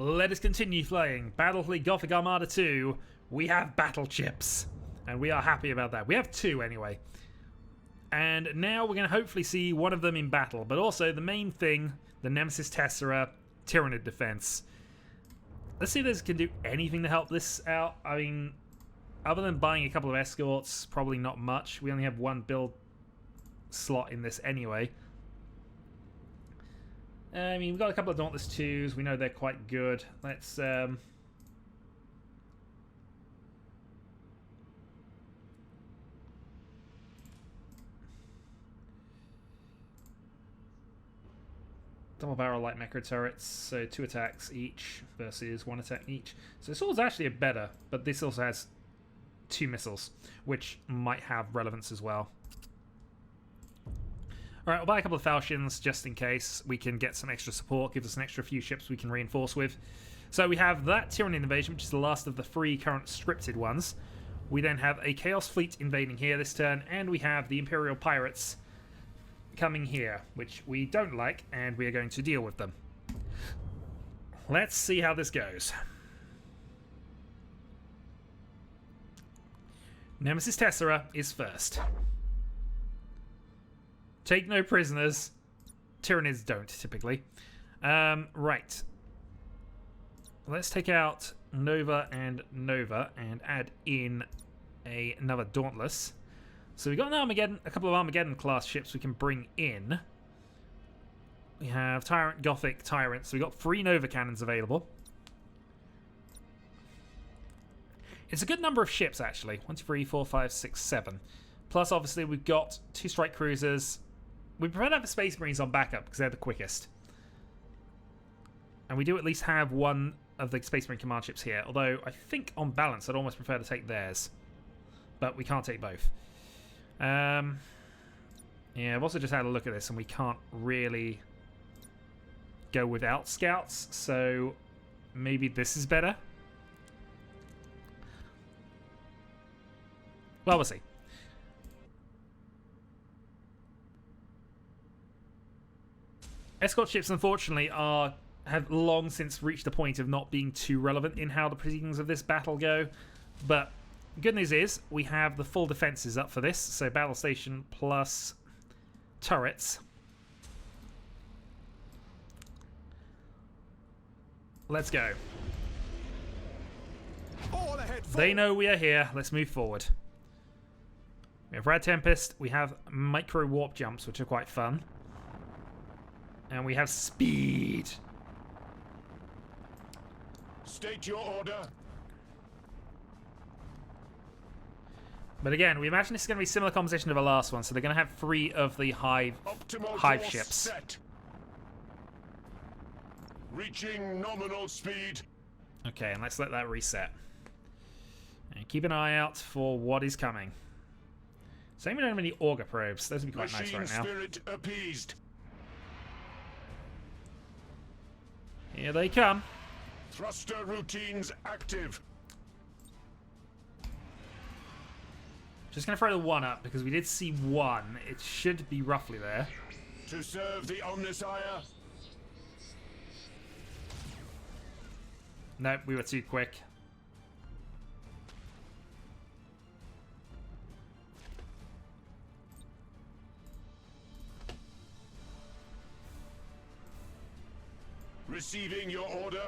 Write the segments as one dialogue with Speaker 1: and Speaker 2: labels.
Speaker 1: let us continue playing Battlefleet Gothic Armada 2. We have battle chips, and we are happy about that. We have 2 anyway. And now we're going to hopefully see one of them in battle, but also the main thing, the Nemesis Tessera Tyranid defense. Let's see if this can do anything to help this out. I mean, other than buying a couple of escorts, probably not much. We only have 1 build slot in this anyway. I mean, we've got a couple of Dauntless 2s. We know they're quite good. Let's... Double barrel light macro turrets, so 2 attacks each versus 1 attack each. So this is actually a better, but this also has 2 missiles, which might have relevance as well. Alright, we'll buy a couple of falchions just in case we can get some extra support, gives us an extra few ships we can reinforce with. So we have that Tyranid invasion, which is the last of the 3 current scripted ones. We then have a Chaos Fleet invading here this turn, and we have the Imperial Pirates coming here, which we don't like, and we are going to deal with them. Let's see how this goes. Nemesis Tessera is first. Take no prisoners. Tyranids don't, typically. Right. Let's take out Nova and add in another Dauntless. So we've got an Armageddon, a couple of Armageddon class ships we can bring in. We have Gothic Tyrants. So we've got 3 Nova cannons available. It's a good number of ships, actually. 1, 2, 3, 4, 5, 6, 7. Plus, obviously, we've got 2 strike cruisers. We prefer to have the Space Marines on backup because they're the quickest. And we do at least have 1 of the Space Marine command ships here. Although, I think on balance, I'd almost prefer to take theirs. But we can't take both. Yeah, I've also just had a look at this and we can't really go without scouts. So, maybe this is better. Well, we'll see. Escort ships, unfortunately, have long since reached the point of not being too relevant in how the proceedings of this battle go. But good news is we have the full defenses up for this. So battle station plus turrets. Let's go. They know we are here. Let's move forward. We have Rad Tempest. We have micro warp jumps, which are quite fun. And we have speed.
Speaker 2: State your order.
Speaker 1: But again, we imagine this is going to be similar composition to the last one, so they're going to have 3 of the hive ships.
Speaker 2: Set. Reaching nominal speed.
Speaker 1: Okay, and let's let that reset. And keep an eye out for what is coming. Same, we don't have any auger probes. Those would be quite nice right now.
Speaker 2: Spirit appeased.
Speaker 1: Here they come.
Speaker 2: Thruster routines active.
Speaker 1: Just going to throw the 1 up because we did see 1. It should be roughly there.
Speaker 2: To serve the Omnissiah.
Speaker 1: Nope, we were too quick.
Speaker 2: Receiving your order.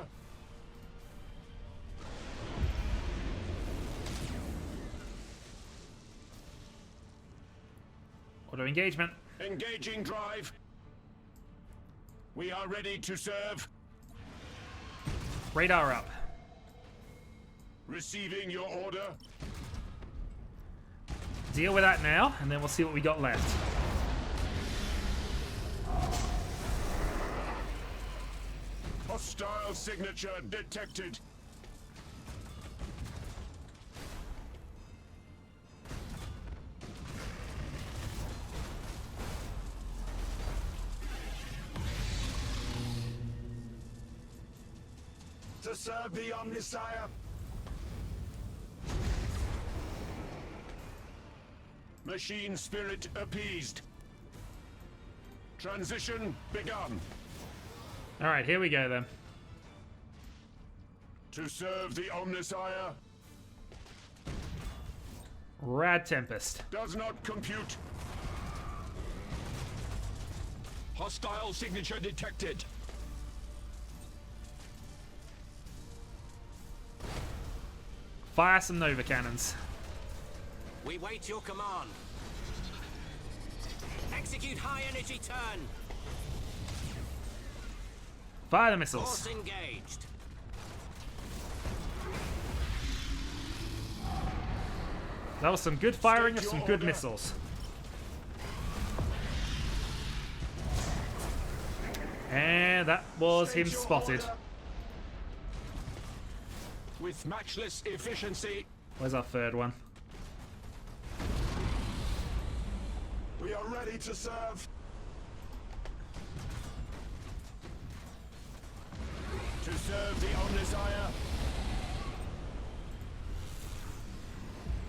Speaker 1: Auto engagement.
Speaker 2: Engaging drive. We are ready to serve.
Speaker 1: Radar up.
Speaker 2: Receiving your order.
Speaker 1: Deal with that now, and then we'll see what we got left.
Speaker 2: Hostile signature detected. To serve the Omnissiah. Machine spirit appeased. Transition begun.
Speaker 1: Alright, here we go then.
Speaker 2: To serve the Omnissiah.
Speaker 1: Rad Tempest.
Speaker 2: Does not compute. Hostile signature detected.
Speaker 1: Fire some Nova Cannons.
Speaker 3: We wait your command. Execute high energy turn.
Speaker 1: Fire the missiles.
Speaker 3: Force engaged.
Speaker 1: That was some good firing of
Speaker 2: State
Speaker 1: some
Speaker 2: your
Speaker 1: good
Speaker 2: order.
Speaker 1: missiles. And that was
Speaker 2: State
Speaker 1: him
Speaker 2: your
Speaker 1: spotted.
Speaker 2: order. With matchless efficiency,
Speaker 1: Where's our third one?
Speaker 2: we are ready to serve. To serve the Omnissiah.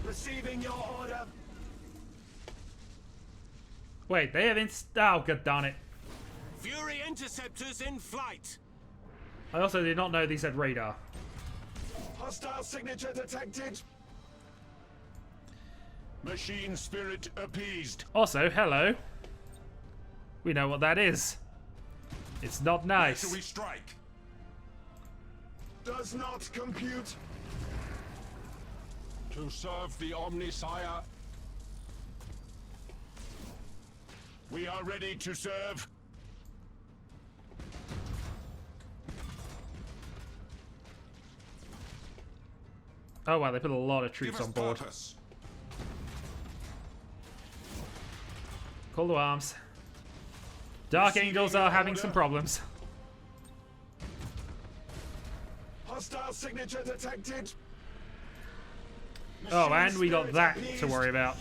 Speaker 2: Receiving your order.
Speaker 1: Wait, they have oh, god darn it.
Speaker 3: Fury interceptors in flight.
Speaker 1: I also did not know these had radar.
Speaker 2: Hostile signature detected. Machine spirit appeased.
Speaker 1: Also, hello. We know what that is. It's not nice.
Speaker 2: Shall we strike? Does not compute. To serve the Omnissiah. We are ready to serve.
Speaker 1: Oh wow, they put a lot of troops on board. Call to arms. Dark
Speaker 2: Receiving
Speaker 1: Angels are having
Speaker 2: order.
Speaker 1: some problems.
Speaker 2: Hostile signature detected.
Speaker 1: Oh,
Speaker 2: Machine
Speaker 1: and we got
Speaker 2: spirit
Speaker 1: that
Speaker 2: appeased.
Speaker 1: to worry about.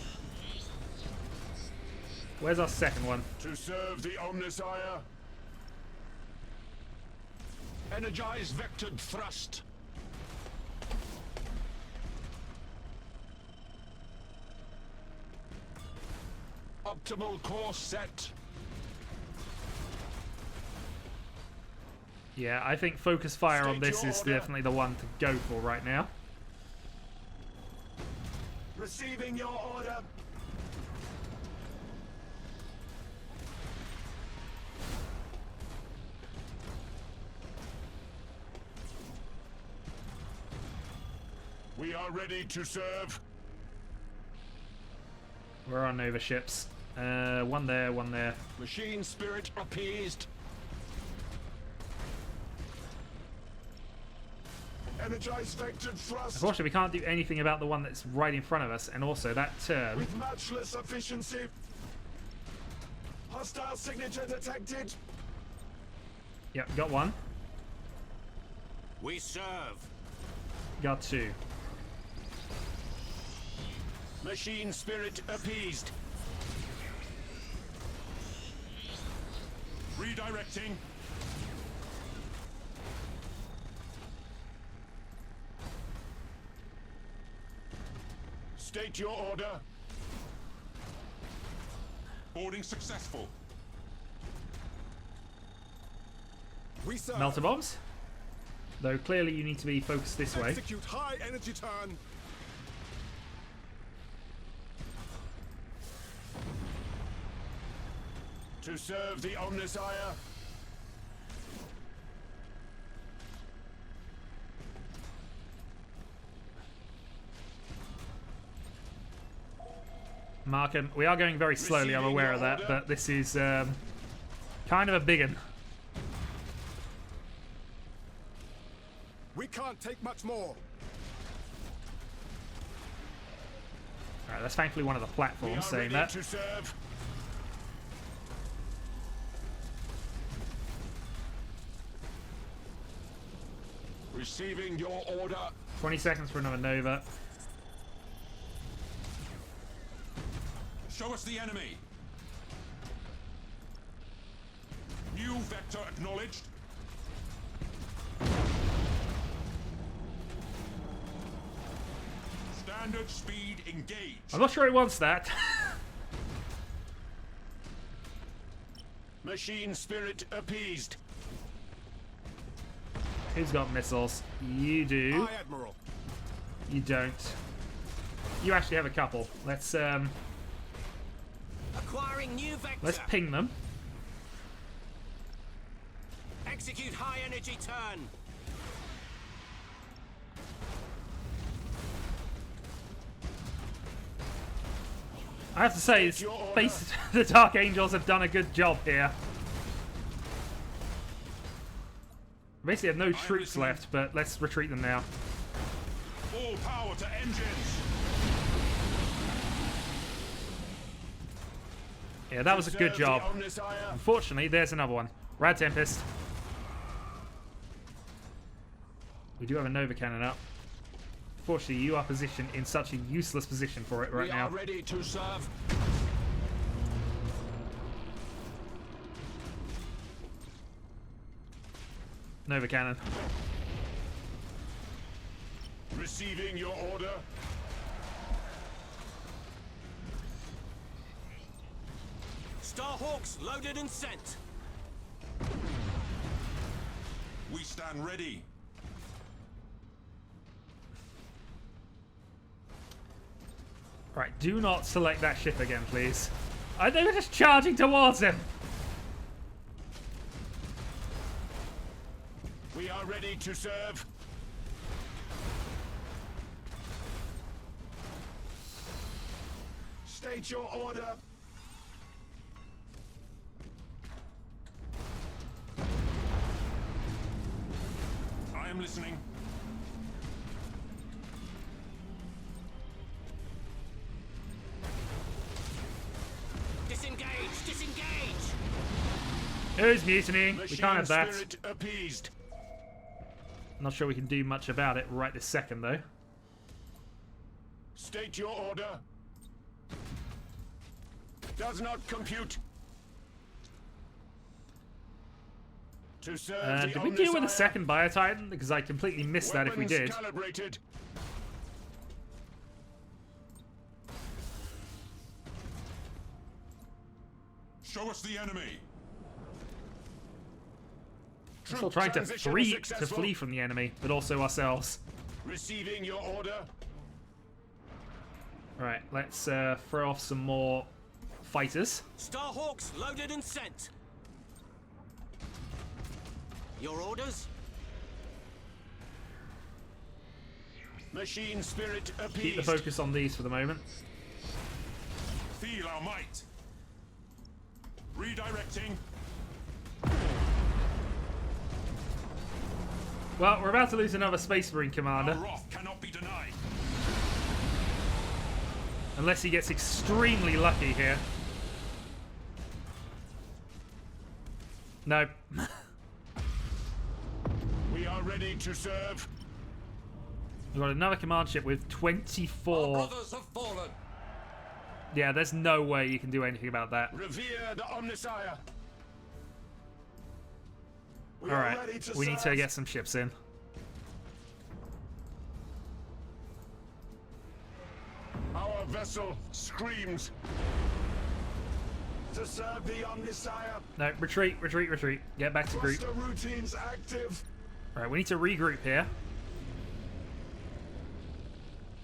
Speaker 1: Where's our second one?
Speaker 2: To serve the Omnissiah. Energize vectored thrust. Optimal course set.
Speaker 1: Yeah, I think focus fire on
Speaker 2: State
Speaker 1: this
Speaker 2: your
Speaker 1: is
Speaker 2: order.
Speaker 1: definitely the one to go for right now.
Speaker 2: Receiving your order. We are ready to serve.
Speaker 1: We're on Nova ships. One there, one there.
Speaker 2: Machine spirit appeased. Energize vectored thrust.
Speaker 1: Unfortunately, we can't do anything about the one that's right in front of us, and also that turn.
Speaker 2: With matchless efficiency. Hostile signature detected.
Speaker 1: Yep, got one.
Speaker 3: We serve.
Speaker 1: Got two.
Speaker 2: Machine spirit appeased. Redirecting. State your order. Boarding successful.
Speaker 4: We serve.
Speaker 1: Melter bombs. Though clearly you need to be focused this way.
Speaker 4: Execute high energy turn.
Speaker 2: To serve the Omnissiah.
Speaker 1: Markham, we are going very slowly, I'm
Speaker 2: Receiving
Speaker 1: aware
Speaker 2: your
Speaker 1: of that,
Speaker 2: order.
Speaker 1: but this is kind of a big one.
Speaker 4: We can't take much more.
Speaker 1: Alright, that's thankfully one of the
Speaker 2: We are
Speaker 1: platforms saying
Speaker 2: ready
Speaker 1: that.
Speaker 2: to serve. Receiving your order.
Speaker 1: 20 seconds for another Nova.
Speaker 2: Show us the enemy. New vector acknowledged. Standard speed engaged.
Speaker 1: I'm not sure he wants that.
Speaker 2: Machine spirit appeased.
Speaker 1: Who's got missiles? You do.
Speaker 4: Aye, Admiral.
Speaker 1: You don't. You actually have a couple. Let's
Speaker 3: Acquiring new vector.
Speaker 1: let's ping them.
Speaker 3: Execute high energy turn.
Speaker 1: I have to say, the Dark Angels have done a good job here. Basically have no troops left, but let's retreat them now.
Speaker 2: All power to engines.
Speaker 1: Yeah, that was a good
Speaker 2: Serve
Speaker 1: job.
Speaker 2: the Omnissiah.
Speaker 1: Unfortunately, there's another one. Rad Tempest. We do have a Nova Cannon up. Unfortunately, you are positioned in such a useless position for it right
Speaker 2: We
Speaker 1: now.
Speaker 2: are ready to serve.
Speaker 1: Nova Cannon.
Speaker 2: Receiving your order.
Speaker 3: Starhawks loaded and sent.
Speaker 2: We stand ready.
Speaker 1: Right, do not select that ship again, please. They were just charging towards him.
Speaker 2: We are ready to serve. State your order. I am listening.
Speaker 3: Disengage! Disengage!
Speaker 1: Who's mutinying? We
Speaker 2: Machine
Speaker 1: can't have that.
Speaker 2: spirit appeased.
Speaker 1: Not sure we can do much about it right this second, though.
Speaker 2: State your order. Does not compute. To serve the
Speaker 1: Did we deal with a
Speaker 2: Omnissiah.
Speaker 1: second Biotitan? Because I completely missed that if we
Speaker 2: Weapons
Speaker 1: did.
Speaker 2: Calibrated. Show us the enemy.
Speaker 1: We're still trying to flee from the enemy, but also ourselves.
Speaker 2: Receiving your order.
Speaker 1: Right, let's throw off some more fighters.
Speaker 3: Starhawks loaded and sent. Your orders?
Speaker 2: Machine spirit appeased.
Speaker 1: Keep the focus on these for the moment.
Speaker 2: Feel our might. Redirecting.
Speaker 1: Well, we're about to lose another Space Marine commander.
Speaker 2: Our wrath cannot be denied.
Speaker 1: Unless he gets extremely lucky here. No.
Speaker 2: We are ready to serve.
Speaker 1: We've got another command ship with 24.
Speaker 4: Brothers have fallen.
Speaker 1: Yeah, there's no way you can do anything about that.
Speaker 2: Revere the Omnissiah. We are
Speaker 1: Alright,
Speaker 2: ready to
Speaker 1: we need to
Speaker 2: serve.
Speaker 1: get some ships in.
Speaker 2: Our vessel screams to serve the Omnissiah.
Speaker 1: No, retreat, retreat, retreat. Get back to group.
Speaker 2: Cluster routines active.
Speaker 1: Alright, we need to regroup here.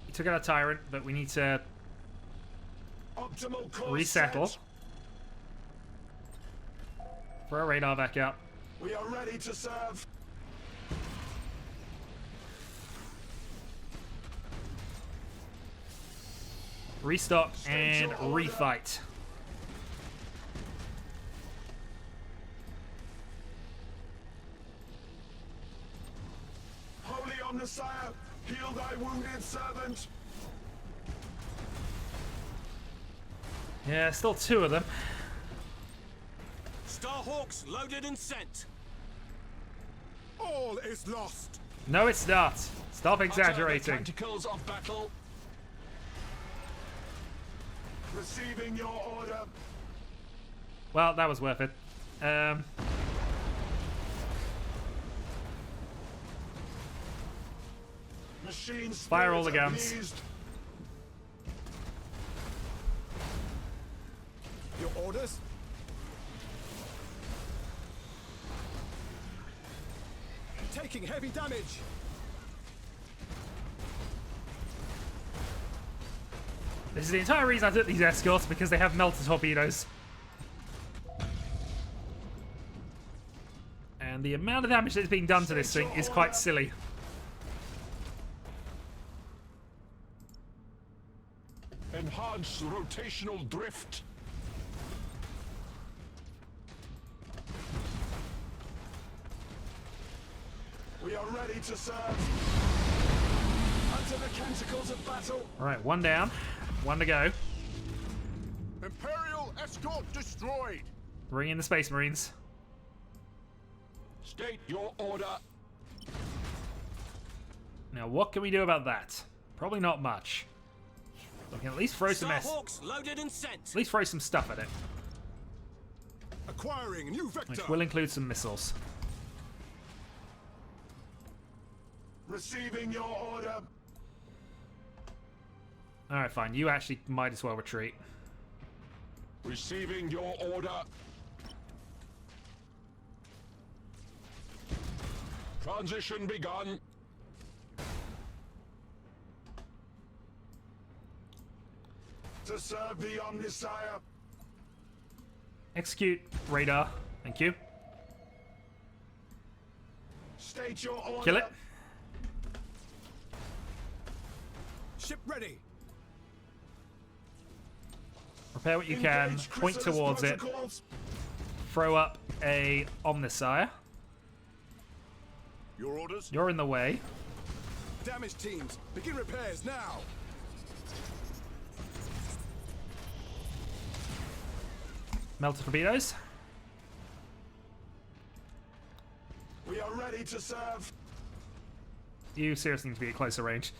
Speaker 1: We took out a Tyrant, but we need to
Speaker 2: Optimal course
Speaker 1: resettle.
Speaker 2: set.
Speaker 1: Throw our radar back up.
Speaker 2: We are ready to serve.
Speaker 1: Restock and refight.
Speaker 2: Holy Omnissiah, heal thy wounded servant.
Speaker 1: Yeah, still two of them.
Speaker 3: Starhawks loaded and sent.
Speaker 4: All is lost.
Speaker 1: No, it's not. Stop exaggerating.
Speaker 2: Tacticals of battle. Receiving your order.
Speaker 1: Well, that was worth it.
Speaker 2: Machine
Speaker 1: Fire all the
Speaker 2: spirit
Speaker 1: guns.
Speaker 2: appeased.
Speaker 4: Your orders? Take taking heavy damage.
Speaker 1: This is the entire reason I took these escorts, because they have melter torpedoes. And the amount of damage that's being done to this thing is quite silly.
Speaker 2: Enhance rotational drift. We are ready to serve. Under the tentacles of battle.
Speaker 1: Alright, one down. One to go.
Speaker 4: Imperial escort destroyed.
Speaker 1: Bring in the Space Marines.
Speaker 2: State your order.
Speaker 1: Now, what can we do about that? Probably not much. We can at least throw some
Speaker 3: Starhawks loaded and sent.
Speaker 1: at least throw some stuff at it,
Speaker 4: Acquiring new vector.
Speaker 1: which will include some missiles.
Speaker 2: Receiving your order.
Speaker 1: Alright, fine. You actually might as well retreat.
Speaker 2: Receiving your order. Transition begun. To serve the Omnisire.
Speaker 1: Execute radar. Thank you.
Speaker 2: State your order.
Speaker 1: Kill it.
Speaker 4: Ship ready.
Speaker 1: Repair what you can.
Speaker 2: Engage
Speaker 1: Point
Speaker 2: Chrysalis
Speaker 1: towards it.
Speaker 2: protocols.
Speaker 1: Throw up a Omnisire.
Speaker 4: Your orders.
Speaker 1: You're in the way.
Speaker 4: Damage teams, begin repairs now.
Speaker 1: Melter torpedoes.
Speaker 2: We are ready to serve.
Speaker 1: You seriously need to be at closer range.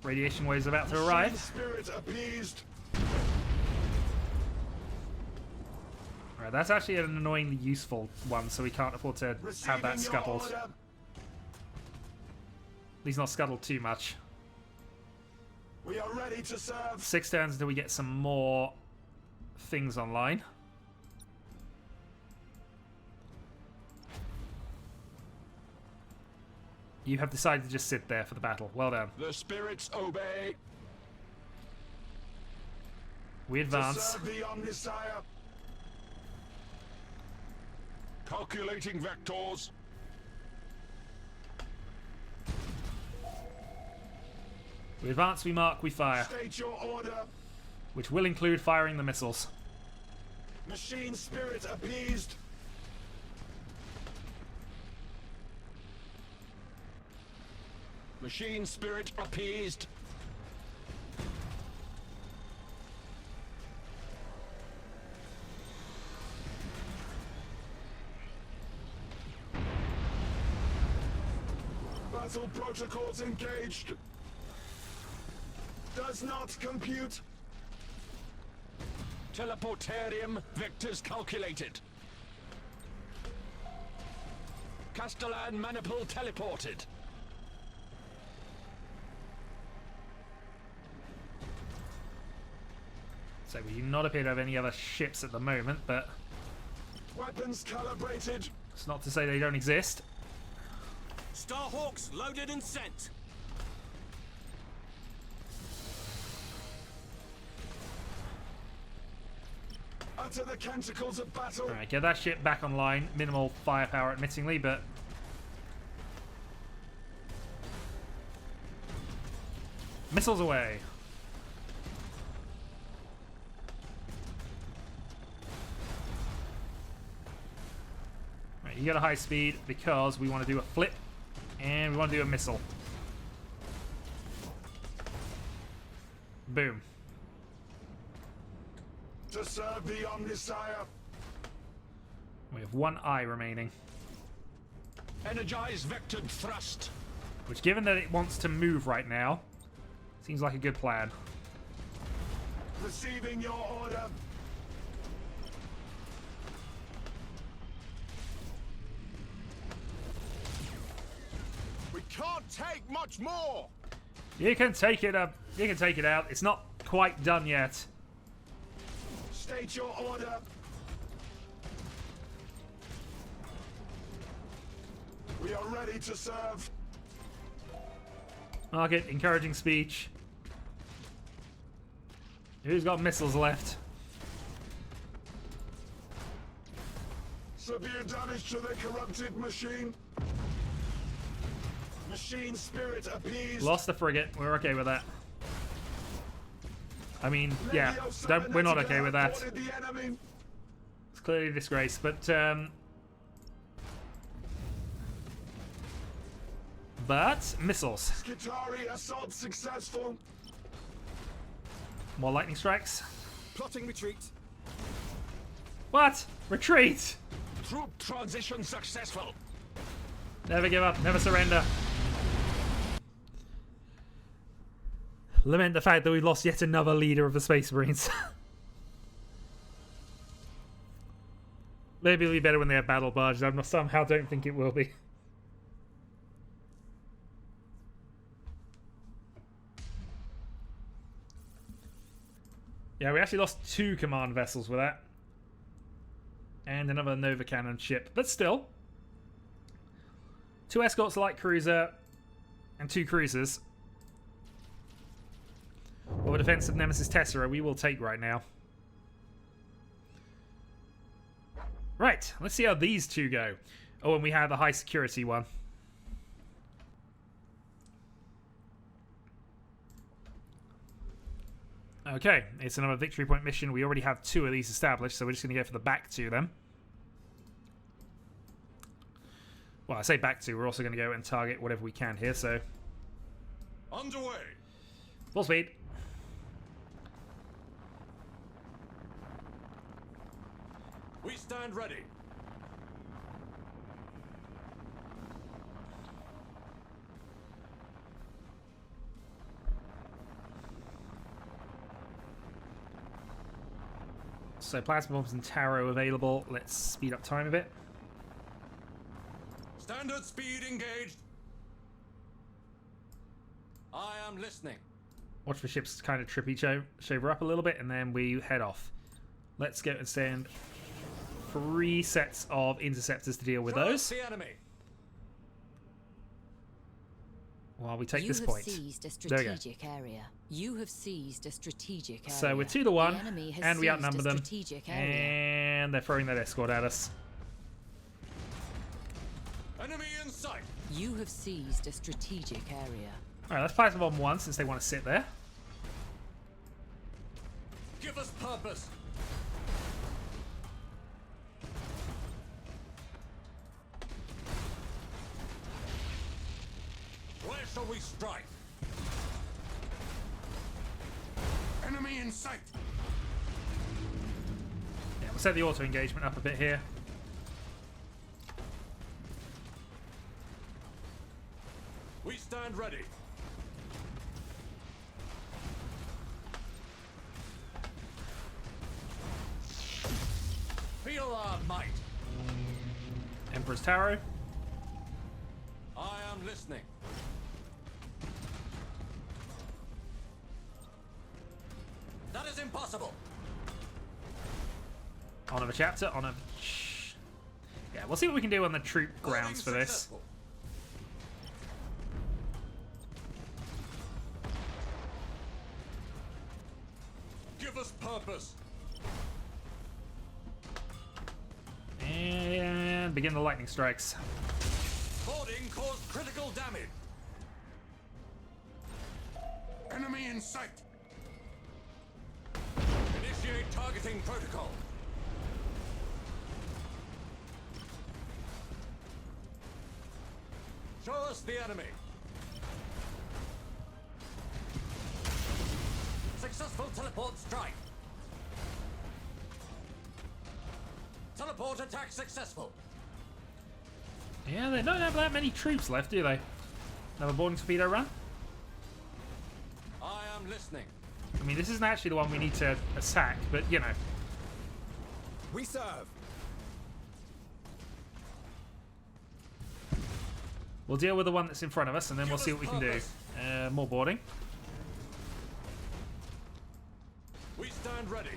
Speaker 1: Radiation wave's about to
Speaker 2: Machine
Speaker 1: arrive.
Speaker 2: Spirit appeased.
Speaker 1: Alright, that's actually an annoyingly useful one, so we can't afford to have that
Speaker 2: Receiving your
Speaker 1: scuttled.
Speaker 2: order.
Speaker 1: At least not scuttled too much.
Speaker 2: We are ready to serve.
Speaker 1: 6 turns until we get some more things online. You have decided to just sit there for the battle. Well done.
Speaker 2: The spirits obey.
Speaker 1: We
Speaker 2: To
Speaker 1: advance.
Speaker 2: serve the Omnisire. Calculating vectors.
Speaker 1: We advance, we mark, we fire.
Speaker 2: State your order.
Speaker 1: Which will include firing the missiles.
Speaker 2: Machine Spirit appeased. Machine Spirit appeased. Battle protocols engaged. Does not compute. Teleportarium vectors calculated. Castellan maniple teleported.
Speaker 1: So we do not appear to have any other ships at the moment, but
Speaker 2: Weapons calibrated.
Speaker 1: it's not to say they don't exist.
Speaker 3: Starhawks loaded and sent.
Speaker 2: Utter the tentacles of battle.
Speaker 1: Alright, get that ship back online. Minimal firepower, admittingly, but missiles away. Right, you got a high speed because we want to do a flip and we want to do a missile. Boom.
Speaker 2: To serve the Omnisire.
Speaker 1: We have one eye remaining,
Speaker 2: Energize vectored thrust.
Speaker 1: which, given that it wants to move right now, seems like a good plan.
Speaker 2: Receiving your order.
Speaker 4: We can't take much more.
Speaker 1: You can take it up. You can take it out. It's not quite done yet.
Speaker 2: State your order. We are ready to serve.
Speaker 1: Market, encouraging speech. Who's got missiles left?
Speaker 2: Severe damage to the corrupted machine. Machine spirit appeased.
Speaker 1: Lost the frigate. We're okay with that. I mean, yeah, we're not okay with that. It's clearly a disgrace, but missiles.
Speaker 2: Skitari assault successful.
Speaker 1: More lightning strikes.
Speaker 4: Plotting retreat.
Speaker 1: What? Retreat!
Speaker 2: Troop transition successful.
Speaker 1: Never give up, never surrender. Lament the fact that we lost yet another leader of the Space Marines. Maybe it'll be better when they have battle barges. I somehow don't think it will be. Yeah, we actually lost 2 command vessels with that. And another Nova Cannon ship. But still. 2 escorts, a light cruiser, and 2 cruisers. Or a defensive Nemesis Tessera we will take right now. Right, let's see how these 2 go. Oh, and we have a high security one. Okay, it's another victory point mission. We already have 2 of these established, so we're just going to go for the back 2 then. Well, I say back 2, we're also going to go and target whatever we can here, so...
Speaker 4: Underway.
Speaker 1: Full speed.
Speaker 4: We stand ready.
Speaker 1: So plasma bombs and tarot available. Let's speed up time a bit.
Speaker 4: Standard speed engaged. I am listening.
Speaker 1: Watch for ships kind of trip each over up a little bit, and then we head off. Let's go and send 3 sets of interceptors to deal with those.
Speaker 4: The enemy.
Speaker 1: While we take this point.
Speaker 5: Seized a
Speaker 1: There we go.
Speaker 5: strategic area. You have seized a strategic area.
Speaker 1: So we're 2 to 1,
Speaker 5: The enemy has
Speaker 1: and we
Speaker 5: seized
Speaker 1: outnumber
Speaker 5: a
Speaker 1: them.
Speaker 5: strategic area.
Speaker 1: And they're throwing that escort at us.
Speaker 4: Enemy in sight.
Speaker 5: You have seized a strategic area.
Speaker 1: Alright, let's plasma bomb 1 since they want to sit there.
Speaker 4: Give us purpose. Where shall we strike? Enemy in sight.
Speaker 1: Yeah, we'll set the auto engagement up a bit here.
Speaker 4: We stand ready. Feel our might.
Speaker 1: Emperor's Tarot.
Speaker 4: I am listening. That is impossible.
Speaker 1: On a chapter, on a... Yeah, we'll see what we can do on the troop grounds for this.
Speaker 4: Successful. Give us purpose.
Speaker 1: And begin the lightning strikes.
Speaker 4: Boarding caused critical damage. Enemy in sight. Initiate targeting protocol. Show us the enemy. Successful teleport strike. Teleport attack successful.
Speaker 1: Yeah, they don't have that many troops left, do they? Another boarding torpedo run?
Speaker 4: I am listening.
Speaker 1: I mean, this isn't actually the one we need to attack, but, you know.
Speaker 4: We serve.
Speaker 1: We'll deal with the one that's in front of us, and then we'll see what we can do. More boarding.
Speaker 4: We stand ready.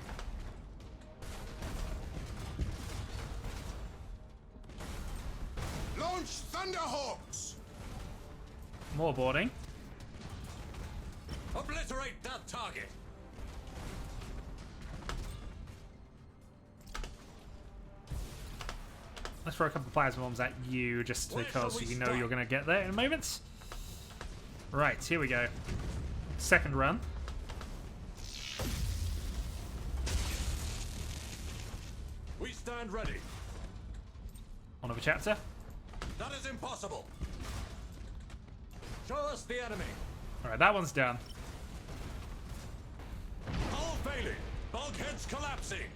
Speaker 4: Launch thunder! Thunderhawks!
Speaker 1: More boarding.
Speaker 3: Obliterate that target.
Speaker 1: Let's throw a couple of plasma bombs at you, just
Speaker 3: Where
Speaker 1: because
Speaker 3: shall we
Speaker 1: you know
Speaker 3: strike?
Speaker 1: you're going to get there in a moment. Right, here we go. Second run.
Speaker 3: We stand ready.
Speaker 1: On of a chapter.
Speaker 3: That is impossible. Show us the enemy.
Speaker 1: Alright, that one's done.
Speaker 3: Hull failing. Bulkheads collapsing.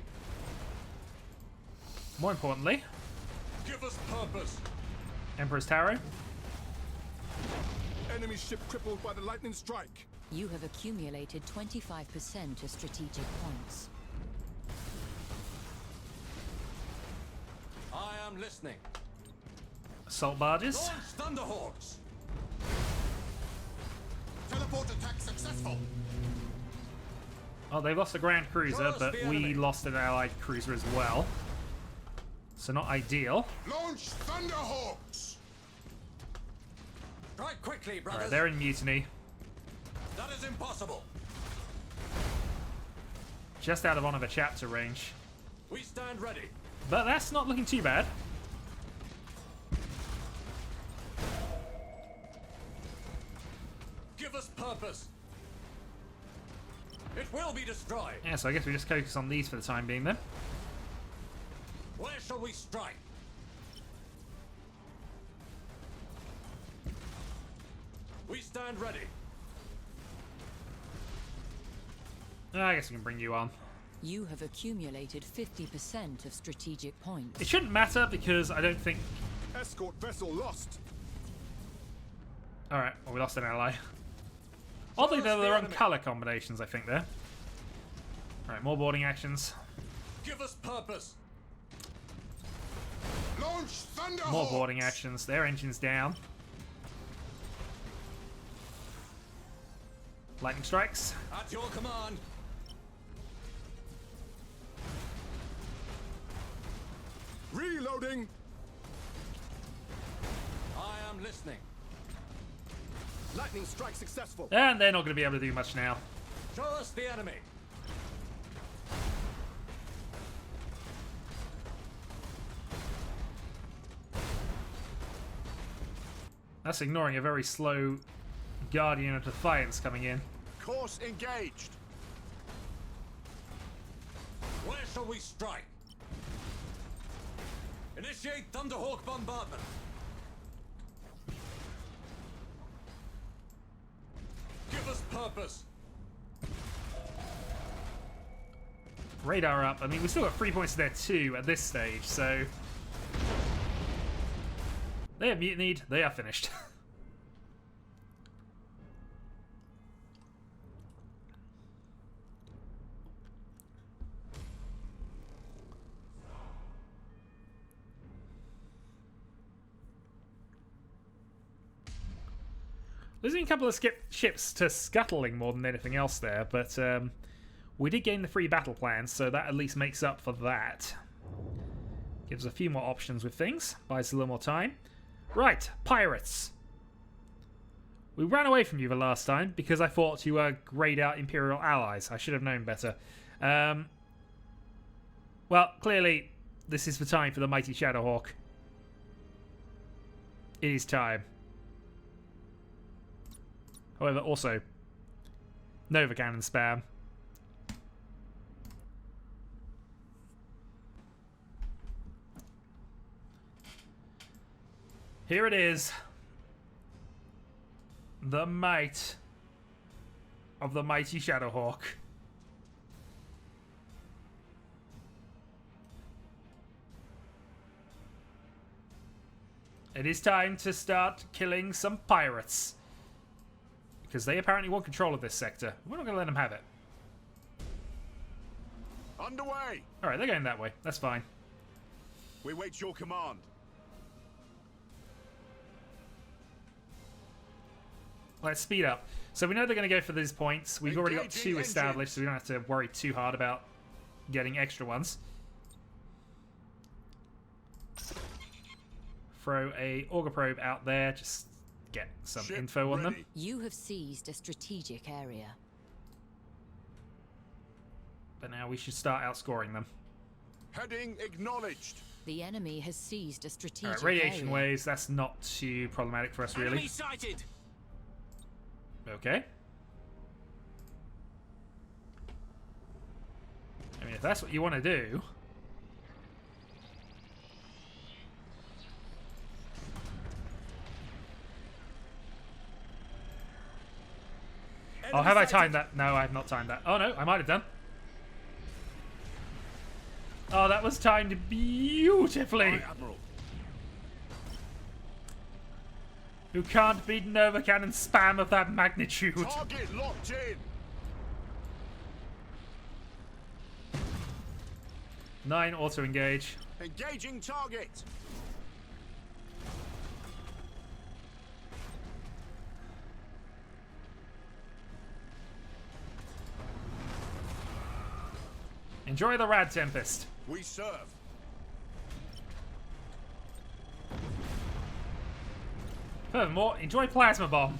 Speaker 1: More importantly,
Speaker 3: Give us purpose.
Speaker 1: Emperor's Tarot.
Speaker 4: Enemy ship crippled by the lightning strike.
Speaker 5: You have accumulated 25% of strategic points.
Speaker 3: I am listening.
Speaker 1: Assault barges.
Speaker 3: Launch Thunderhawks.
Speaker 4: Teleport attack successful.
Speaker 1: Oh, they lost a Grand Cruiser,
Speaker 3: Show us
Speaker 1: but
Speaker 3: the
Speaker 1: we
Speaker 3: enemy.
Speaker 1: lost an Allied cruiser as well. So not ideal.
Speaker 4: Launch Thunderhawks.
Speaker 3: Strike quickly, brothers.
Speaker 1: Alright, they're in mutiny.
Speaker 3: That is impossible.
Speaker 1: Just out of one of a chapter range.
Speaker 3: We stand ready.
Speaker 1: But that's not looking too bad.
Speaker 3: Give us purpose. It will be destroyed.
Speaker 1: Yeah, so I guess we just focus on these for the time being then.
Speaker 3: Where shall we strike? We stand ready.
Speaker 1: I guess we can bring you on.
Speaker 5: You have accumulated 50% of strategic points.
Speaker 1: It shouldn't matter because I don't think...
Speaker 4: Escort vessel lost.
Speaker 1: Alright, well we lost an ally. Oddly,
Speaker 3: us
Speaker 1: they're
Speaker 3: the
Speaker 1: the wrong
Speaker 3: enemy.
Speaker 1: colour combinations, I think, there. Alright, more boarding actions.
Speaker 3: Give us purpose.
Speaker 4: Launch Thunderhawks.
Speaker 1: More boarding actions. Their engine's down. Lightning strikes.
Speaker 3: At your command.
Speaker 4: Reloading.
Speaker 3: I am listening.
Speaker 4: Lightning strike successful.
Speaker 1: And they're not going to be able to do much now.
Speaker 3: Show us the enemy.
Speaker 1: That's ignoring a very slow Guardian of Defiance coming in.
Speaker 4: Course engaged.
Speaker 3: Where shall we strike? Initiate Thunderhawk bombardment. Give us purpose.
Speaker 1: Radar up. I mean, we've still got 3 points there too at this stage, so... They have mutinied. They are finished. Losing a couple of ships to scuttling more than anything else there, but we did gain the free battle plans, so that at least makes up for that. Gives us a few more options with things, buys us a little more time. Right, pirates. We ran away from you the last time because I thought you were greyed out Imperial allies. I should have known better. Well, clearly, this is the time for the mighty Shadowhawk. It is time. However, also, Nova Cannon spam. Here it is. The might of the mighty Shadowhawk. It is time to start killing some pirates. Because they apparently want control of this sector. We're not going to let them have it.
Speaker 4: Underway.
Speaker 1: Alright, they're going that way. That's fine.
Speaker 4: We wait your command.
Speaker 1: Let's speed up. So we know they're going to go for these points. We've already got
Speaker 4: Engaging
Speaker 1: 2 established,
Speaker 4: engines.
Speaker 1: so we don't have to worry too hard about getting extra ones. throw a auger probe out there. Just get some
Speaker 2: Ship
Speaker 1: info on them.
Speaker 2: ready.
Speaker 5: You have seized a strategic area.
Speaker 1: But now we should start outscoring them.
Speaker 2: Heading acknowledged.
Speaker 5: The enemy has seized a strategic
Speaker 1: Alright, radiation
Speaker 5: area.
Speaker 1: waves, that's not too problematic for us, really.
Speaker 6: Enemy sighted.
Speaker 1: Okay. I mean, if that's what you want to do... Oh, have I timed that? No, I have not timed that. Oh, no, I might have done. Oh, that was timed beautifully.
Speaker 2: Aye, Admiral.
Speaker 1: You can't beat Nova Cannon spam of that magnitude.
Speaker 2: Target locked in.
Speaker 1: 9 auto-engage.
Speaker 2: Engaging target.
Speaker 1: Enjoy the Rad Tempest.
Speaker 2: We serve.
Speaker 1: Furthermore, enjoy Plasma Bomb.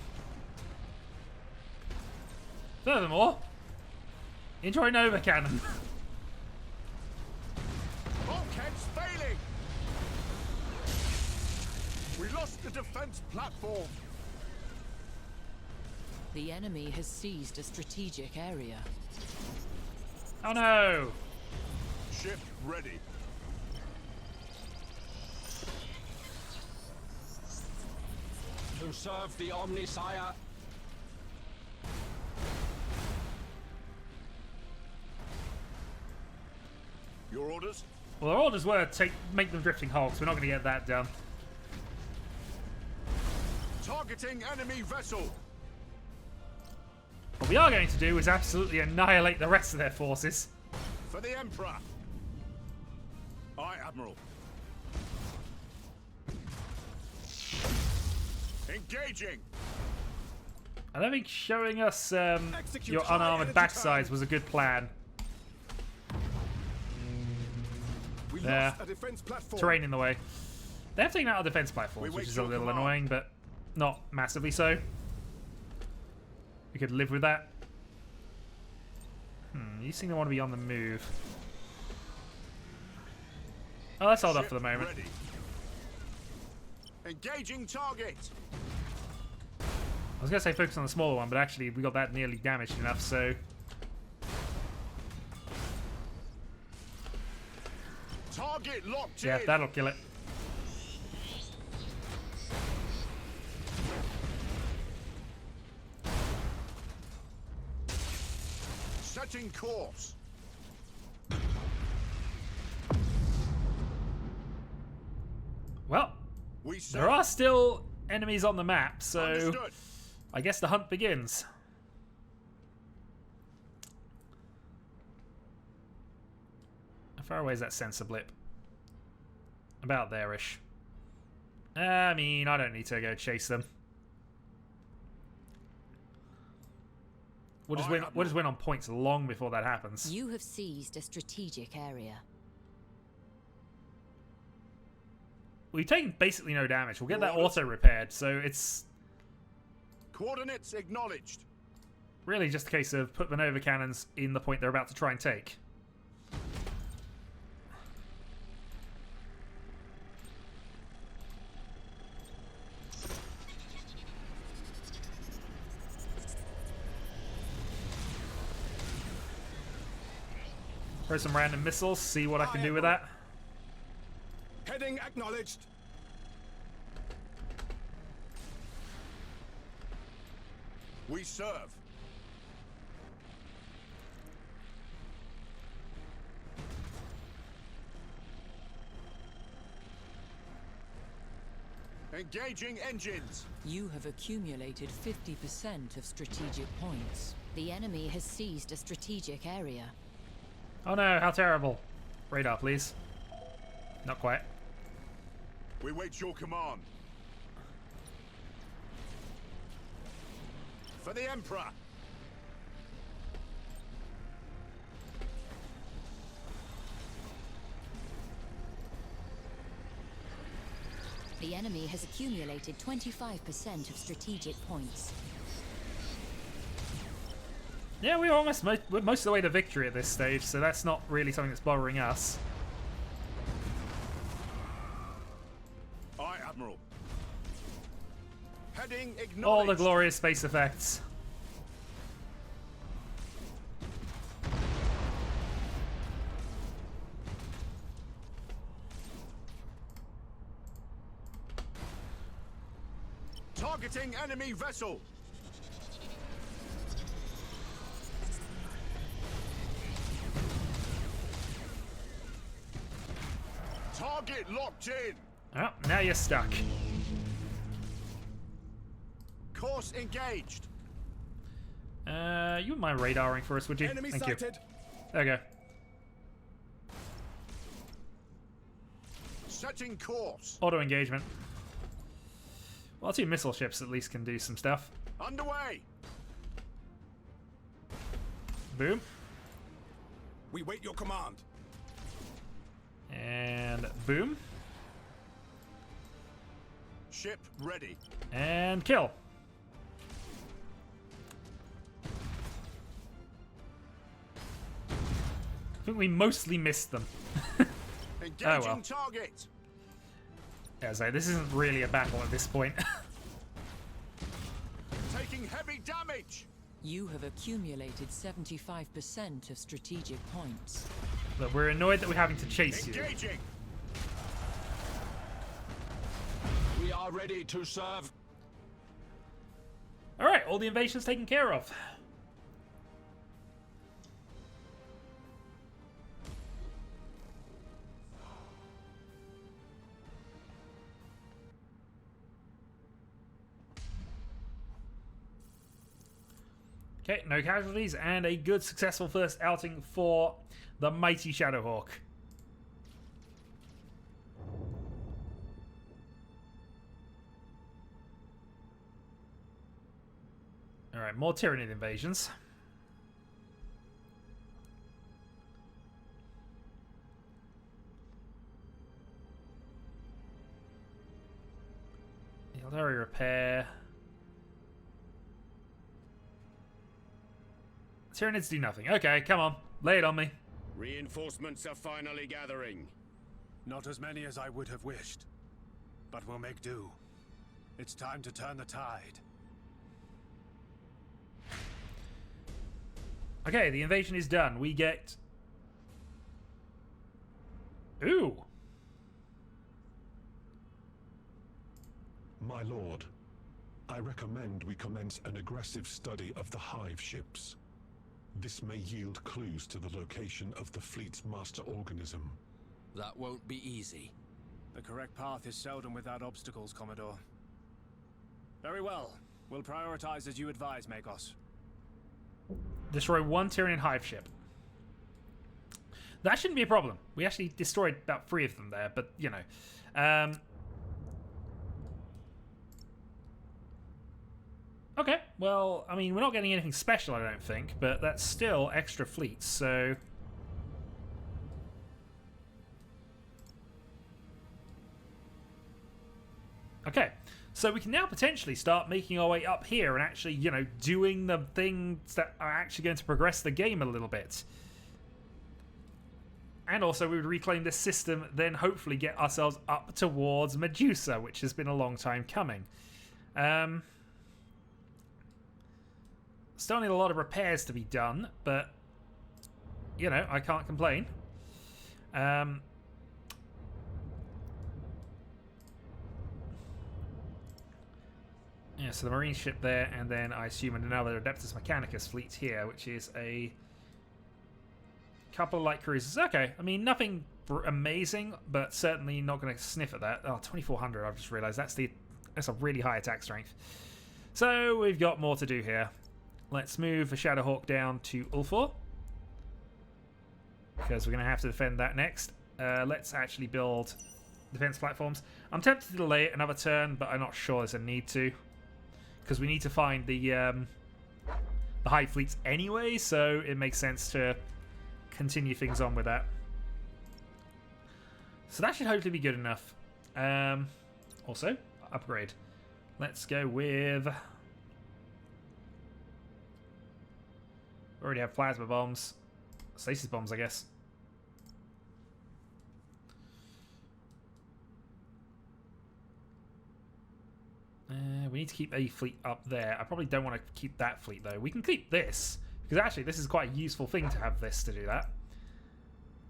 Speaker 1: Furthermore, enjoy Nova Cannon.
Speaker 2: Bulkhead's failing. We lost the defense platform.
Speaker 5: The enemy has seized a strategic area.
Speaker 1: Oh no!
Speaker 2: Ship ready.
Speaker 6: To serve the Omnisire.
Speaker 2: Your orders?
Speaker 1: Well, our orders were make them drifting hulks. We're not going to get that done.
Speaker 2: Targeting enemy vessel.
Speaker 1: What we are going to do is absolutely annihilate the rest of their forces.
Speaker 2: For the Emperor. Aye, Admiral. Engaging.
Speaker 1: I don't think showing us
Speaker 4: Execute
Speaker 1: your
Speaker 4: high
Speaker 1: unarmored
Speaker 4: energy
Speaker 1: backsides
Speaker 4: time.
Speaker 1: was a good plan.
Speaker 4: We
Speaker 1: Yeah.
Speaker 4: lost a defense platform.
Speaker 1: Terrain in the way. They have taken out our defense platforms,
Speaker 2: We
Speaker 1: which
Speaker 2: wait
Speaker 1: is a
Speaker 2: your
Speaker 1: little
Speaker 2: command.
Speaker 1: annoying, but not massively so. We could live with that. You seem to want to be on the move. Oh, let's hold off
Speaker 2: Ship
Speaker 1: for the moment.
Speaker 2: ready. Engaging target.
Speaker 1: I was going to say focus on the smaller one, but actually we got that nearly damaged enough, so...
Speaker 2: Target locked
Speaker 1: Yeah,
Speaker 2: in.
Speaker 1: that'll kill it.
Speaker 2: Setting course.
Speaker 1: Well,
Speaker 2: We serve.
Speaker 1: there are still enemies on the map, so
Speaker 2: Understood.
Speaker 1: I guess the hunt begins. How far away is that sensor blip? About there-ish. I mean, I don't need to go chase them. We'll just
Speaker 2: Aye,
Speaker 1: win. We'll just
Speaker 2: Admiral.
Speaker 1: win on points long before that happens.
Speaker 5: You have seized a strategic area.
Speaker 1: We've taken basically no damage. We'll get that
Speaker 2: Orders.
Speaker 1: auto repaired, so it's
Speaker 2: Coordinates acknowledged.
Speaker 1: really just a case of put the Nova cannons in the point they're about to try and take. Throw some random missiles, see what I can do with that.
Speaker 4: Heading acknowledged.
Speaker 2: We serve. Engaging engines.
Speaker 5: You have accumulated 50% of strategic points. The enemy has seized a strategic area.
Speaker 1: Oh no, how terrible. Radar, please. Not quite.
Speaker 2: We wait your command. For the Emperor.
Speaker 5: The enemy has accumulated 25% of strategic points.
Speaker 1: Yeah, we're almost we're most of the way to victory at this stage, so that's not really something that's bothering us.
Speaker 4: Aye, Admiral. Heading acknowledged.
Speaker 1: All the glorious space effects.
Speaker 4: Targeting enemy vessel. Target locked in.
Speaker 1: Oh, now you're stuck.
Speaker 4: Course engaged.
Speaker 1: You wouldn't mind radaring for us, would you?
Speaker 4: Enemy
Speaker 1: Thank
Speaker 4: sighted.
Speaker 1: you. There we go.
Speaker 4: Setting course.
Speaker 1: Auto engagement. Well, 2 missile ships at least can do some stuff.
Speaker 4: Underway.
Speaker 1: Boom.
Speaker 4: We wait your command.
Speaker 1: And boom.
Speaker 4: Ship ready.
Speaker 1: And kill. I think we mostly missed them.
Speaker 4: Engaging target.
Speaker 1: Yeah, so this isn't really a battle at this point.
Speaker 4: Taking heavy damage.
Speaker 5: You have accumulated 75% of strategic points.
Speaker 1: Look, we're annoyed that we're having to chase you.
Speaker 4: Engaging.
Speaker 6: We are ready to serve.
Speaker 1: Alright, all the invasions taken care of. Okay, no casualties, and a good successful first outing for the mighty Shadowhawk. Alright, more Tyranid invasions. Artillery repair. Tyranids do nothing. Okay, come on. Lay it on me.
Speaker 4: Reinforcements are finally gathering.
Speaker 7: Not as many as I would have wished, but we'll make do. It's time to turn the tide.
Speaker 1: Okay, the invasion is done. We get... Ooh!
Speaker 8: My lord, I recommend we commence an aggressive study of the hive ships. This may yield clues to the location of the fleet's master organism.
Speaker 6: That won't be easy.
Speaker 7: The correct path is seldom without obstacles, Commodore. Very well. We'll prioritize as you advise, Magos.
Speaker 1: Destroy 1 Tyranid hive ship. That shouldn't be a problem. We actually destroyed about 3 of them there, but, you know. Okay, well, I mean, we're not getting anything special, I don't think, but that's still extra fleets, so... Okay, so we can now potentially start making our way up here and actually, you know, doing the things that are actually going to progress the game a little bit. And also, we would reclaim this system, then hopefully get ourselves up towards Medusa, which has been a long time coming. Still need a lot of repairs to be done, but, you know, I can't complain. Yeah, so the marine ship there, and then I assume another Adeptus Mechanicus fleet here, which is a couple of light cruisers. Okay, I mean, nothing amazing, but certainly not going to sniff at that. Oh, 2400, I've just realised that's a really high attack strength. So we've got more to do here. Let's move the Shadowhawk down to Ulfor, because we're going to have to defend that next. Let's actually build defense platforms. I'm tempted to delay it another turn, but I'm not sure there's a need to, because we need to find the hive fleets anyway, so it makes sense to continue things on with that. So that should hopefully be good enough. Also, upgrade. Let's go with... We already have plasma bombs. Stasis bombs, I guess. We need to keep a fleet up there. I probably don't want to keep that fleet, though. We can keep this, because actually this is quite a useful thing to have this to do that.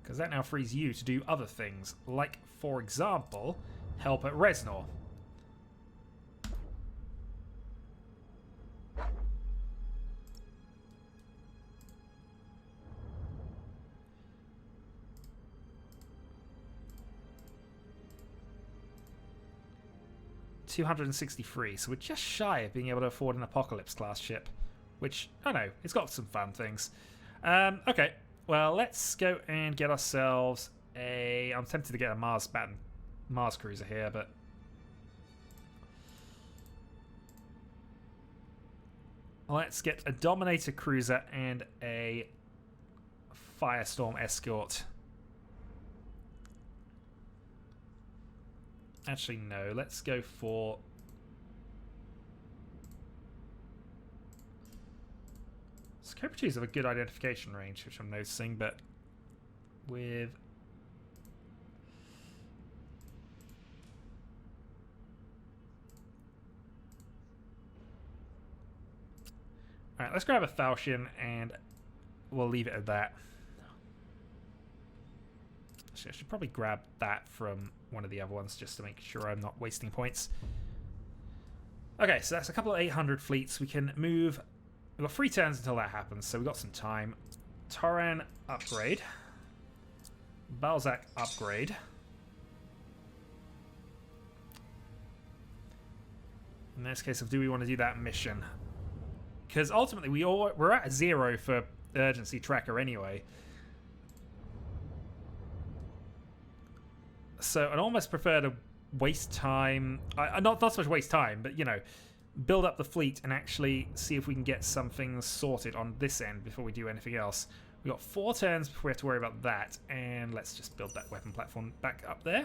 Speaker 1: Because that now frees you to do other things, like, for example, help at Resnor. $263, so we're just shy of being able to afford an Apocalypse class ship, which, I don't know, it's got some fun things. Okay, well, let's go and get ourselves a... I'm tempted to get a Mars cruiser here, but... Let's get a Dominator cruiser and a Firestorm escort. Actually, no. Let's go for... Scope 2s have a good identification range, which I'm noticing, but with... Alright, let's grab a Falchion and we'll leave it at that. Actually, I should probably grab that from one of the other ones just to make sure I'm not wasting points. Okay, so that's a couple of 800 fleets. We can move... We've got 3 turns until that happens, so we've got some time. Toran, upgrade. Balzac, upgrade. In this case, do we want to do that mission? Because ultimately, we're at 0 for urgency tracker anyway. So I'd almost prefer to waste time. Not so much waste time, but, you know, build up the fleet and actually see if we can get some things sorted on this end before we do anything else. We've got 4 turns before we have to worry about that. And let's just build that weapon platform back up there.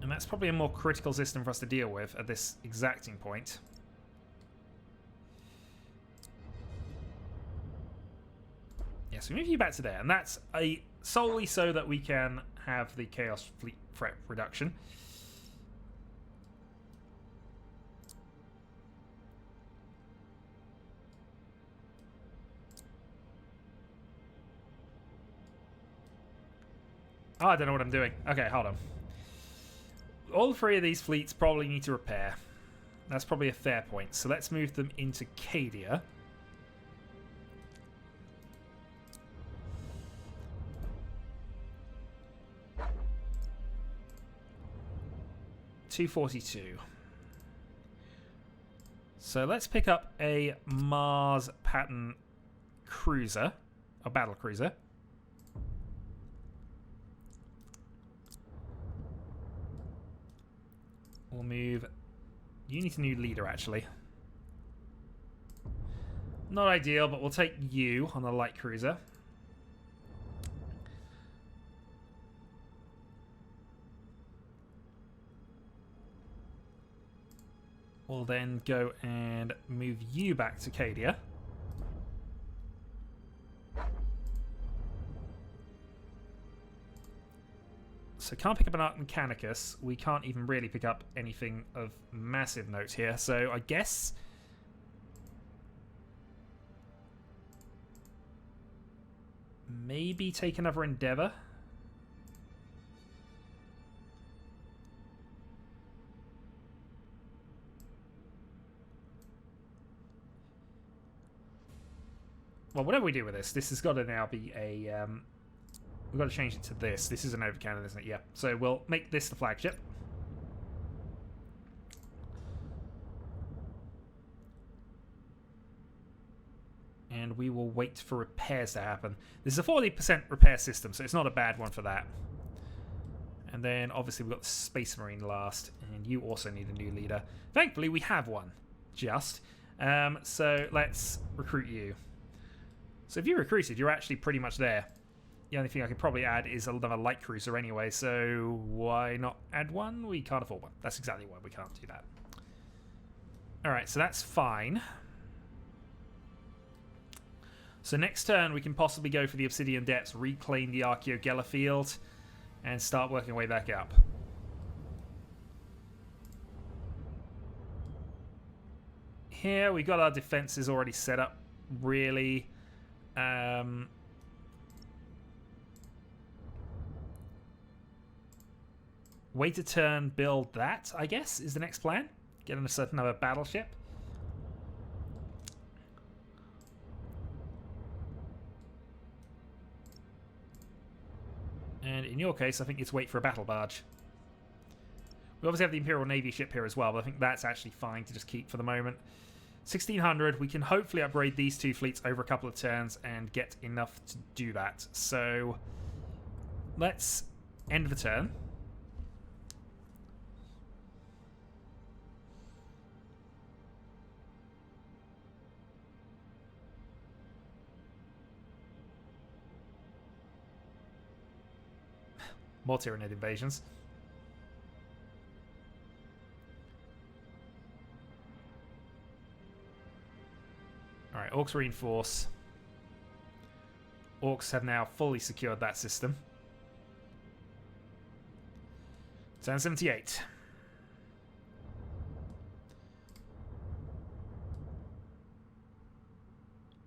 Speaker 1: And that's probably a more critical system for us to deal with at this exacting point. Yeah, so we move you back to there, and that's solely so that we can have the Chaos Fleet threat reduction. Oh, I don't know what I'm doing. Okay, hold on. All 3 of these fleets probably need to repair. That's probably a fair point. So let's move them into Cadia. $242. So let's pick up a Mars pattern cruiser, a battle cruiser. We'll move... You need a new leader, actually. Not ideal, but we'll take you on the light cruiser. We'll then go and move you back to Cadia. So can't pick up an Arc Mechanicus. We can't even really pick up anything of massive note here. So I guess... maybe take another Endeavour. Well, whatever we do with this has got to now be a... we've got to change it to this. This is an overcannon, isn't it? Yeah. So we'll make this the flagship. And we will wait for repairs to happen. This is a 40% repair system, so it's not a bad one for that. And then, obviously, we've got the Space Marine last. And you also need a new leader. Thankfully, we have one. Just. So let's recruit you. So if you're recruited, you're actually pretty much there. The only thing I could probably add is another light cruiser anyway, so why not add one? We can't afford one. That's exactly why we can't do that. Alright, so that's fine. So next turn we can possibly go for the Obsidian Depths, reclaim the Archeogella field, and start working our way back up. Here we got our defenses already set up, really. Wait a turn, build that, I guess, is the next plan. Get a certain other battleship. And in your case, I think it's wait for a battle barge. We obviously have the Imperial Navy ship here as well, but I think that's actually fine to just keep for the moment. 1600, we can hopefully upgrade these two fleets over a couple of turns and get enough to do that. So let's end the turn. More Tyranid invasions. Alright, Orcs reinforce. Orcs have now fully secured that system. Turn 78.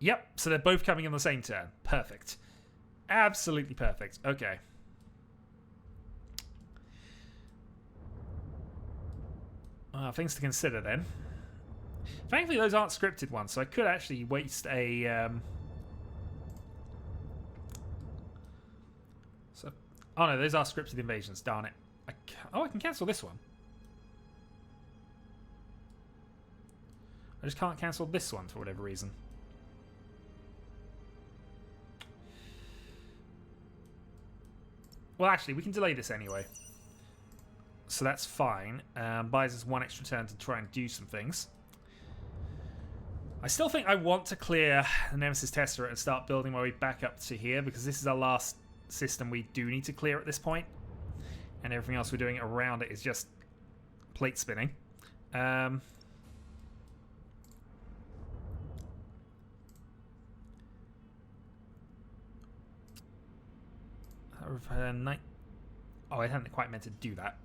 Speaker 1: Yep, so they're both coming on the same turn. Perfect. Absolutely perfect. Okay. Things to consider then. Thankfully, those aren't scripted ones, so I could actually waste a. Oh no, those are scripted invasions. Darn it! I can cancel this one. I just can't cancel this one for whatever reason. Well, actually, we can delay this anyway. So that's fine. Buys us one extra turn to try and do some things. I still think I want to clear the Nemesis Tesseract and start building my way back up to here, because this is our last system we do need to clear at this point. And everything else we're doing around it is just plate spinning. Oh, I hadn't quite meant to do that.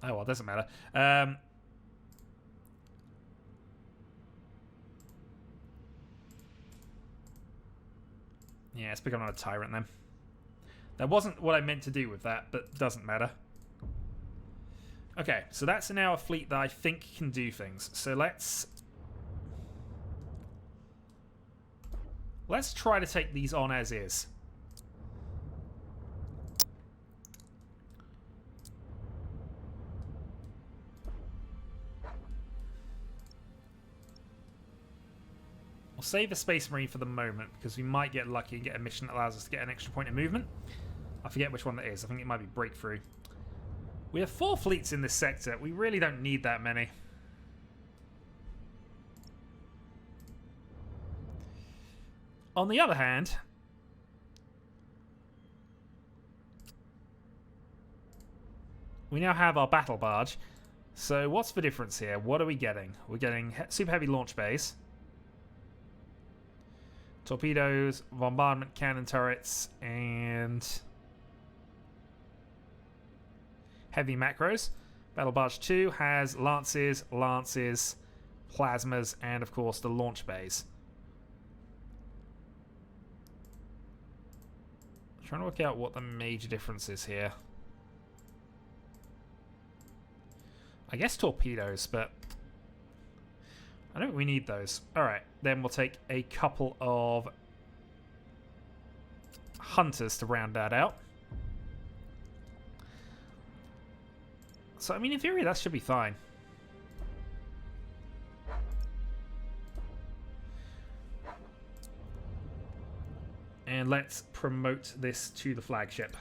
Speaker 1: Oh, well, it doesn't matter. Yeah, let's pick on a Tyrant then. That wasn't what I meant to do with that, but doesn't matter. Okay, so that's now a fleet that I think can do things. So let's try to take these on as is. Save a Space Marine for the moment, because we might get lucky and get a mission that allows us to get an extra point of movement. I forget which one that is. I think it might be Breakthrough. We have 4 fleets in this sector. We really don't need that many. On the other hand, we now have our battle barge. So what's the difference here? What are we getting? We're getting super heavy launch bays, torpedoes, bombardment cannon turrets, and heavy macros. Battle Barge 2 has lances, plasmas, and of course the launch bays. I'm trying to work out what the major difference is here. I guess torpedoes, but I don't think we need those. Alright, then we'll take a couple of hunters to round that out. So, I mean, in theory, that should be fine. And let's promote this to the flagship.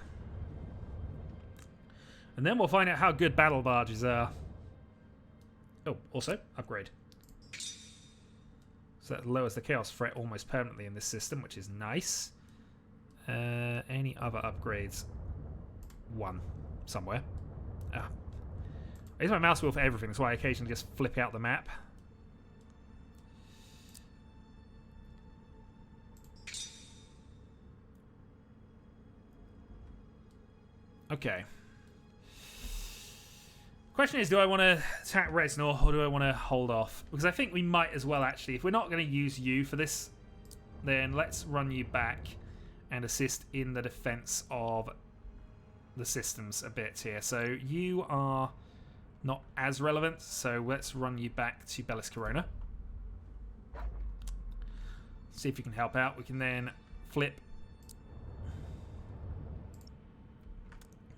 Speaker 1: And then we'll find out how good battle barges are. Oh, also, upgrade. So that lowers the chaos threat almost permanently in this system, which is nice. Any other upgrades? One. Somewhere. Ah. I use my mouse wheel for everything, that's why I occasionally just flip out the map. Okay. Question is, do I want to attack Resnor or do I want to hold off? Because I think we might as well, actually. If we're not going to use you for this, then let's run you back and assist in the defense of the systems a bit here. So you are not as relevant, so let's run you back to Bellis Corona. See if you can help out. We can then flip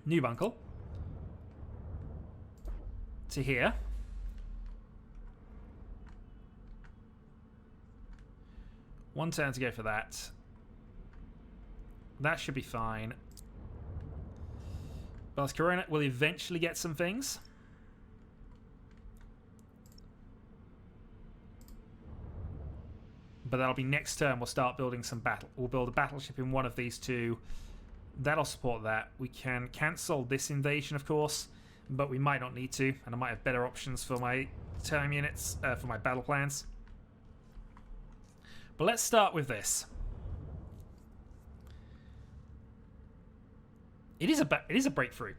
Speaker 1: New Bunkle to here. One turn to go for that. That should be fine. Bellis Corona will eventually get some things. But that'll be next turn. We'll start building some battle. We'll build a battleship in one of these two. That'll support that. We can cancel this invasion, of course, but we might not need to, and I might have better options for my term units, for my battle plans. But let's start with this. It is a breakthrough.